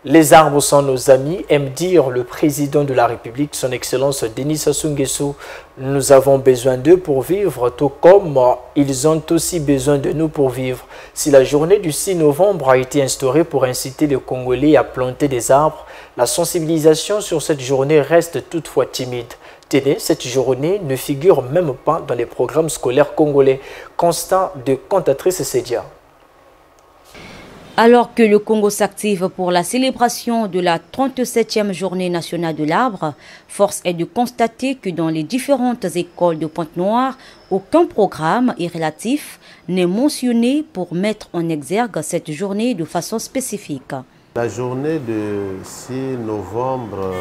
Les arbres sont nos amis, aime dire le président de la République, son Excellence Denis Sassou Nguesso. Nous avons besoin d'eux pour vivre, tout comme ils ont aussi besoin de nous pour vivre. Si la journée du 6 novembre a été instaurée pour inciter les Congolais à planter des arbres, la sensibilisation sur cette journée reste toutefois timide. Tenez, cette journée ne figure même pas dans les programmes scolaires congolais. Constat de cantatrice Sédia. Alors que le Congo s'active pour la célébration de la 37e journée nationale de l'arbre, force est de constater que dans les différentes écoles de Pointe-Noire, aucun programme relatif n'est mentionné pour mettre en exergue cette journée de façon spécifique. La journée de 6 novembre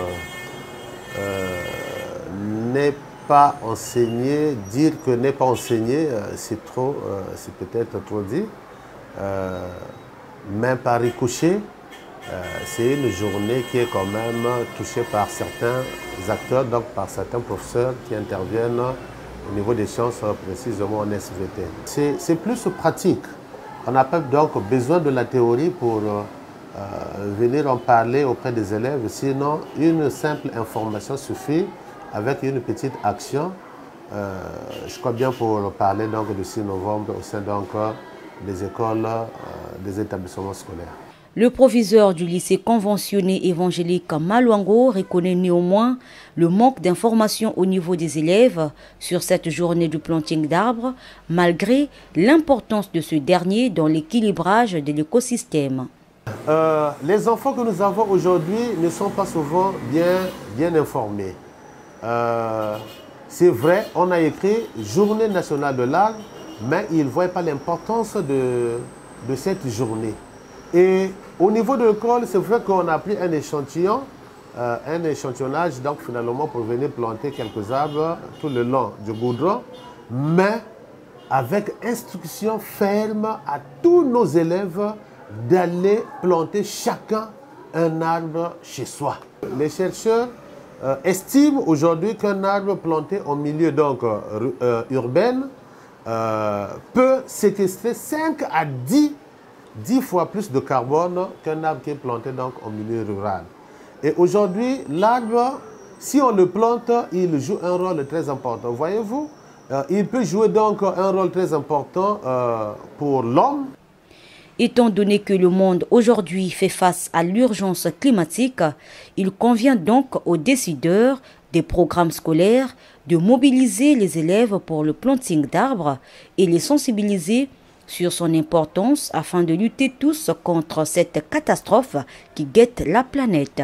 n'est pas enseignée. Dire que n'est pas enseignée, c'est peut-être trop dit. Même par ricochet, c'est une journée qui est quand même touchée par certains acteurs, donc par certains professeurs qui interviennent au niveau des sciences, précisément en SVT. C'est plus pratique. On n'a pas donc besoin de la théorie pour venir en parler auprès des élèves, sinon une simple information suffit avec une petite action. Je crois bien pour parler donc du 6 novembre au sein donc des écoles, des établissements scolaires. Le proviseur du lycée conventionné évangélique Maluango reconnaît néanmoins le manque d'informations au niveau des élèves sur cette journée du planting d'arbres, malgré l'importance de ce dernier dans l'équilibrage de l'écosystème. Les enfants que nous avons aujourd'hui ne sont pas souvent bien informés. C'est vrai, on a écrit Journée nationale de l'arbre, mais ils ne voient pas l'importance de cette journée. Et au niveau de l'école, c'est vrai qu'on a pris un échantillonnage, donc finalement pour venir planter quelques arbres tout le long du goudron, mais avec instruction ferme à tous nos élèves d'aller planter chacun un arbre chez soi. Les chercheurs estiment aujourd'hui qu'un arbre planté en milieu donc, urbain peut séquestrer 5 à 10 fois plus de carbone qu'un arbre qui est planté donc en milieu rural. Et aujourd'hui, l'arbre, si on le plante, il joue un rôle très important. Voyez-vous, il peut jouer donc un rôle très important pour l'homme. Étant donné que le monde aujourd'hui fait face à l'urgence climatique, il convient donc aux décideurs des programmes scolaires de mobiliser les élèves pour le planting d'arbres et les sensibiliser sur son importance afin de lutter tous contre cette catastrophe qui guette la planète.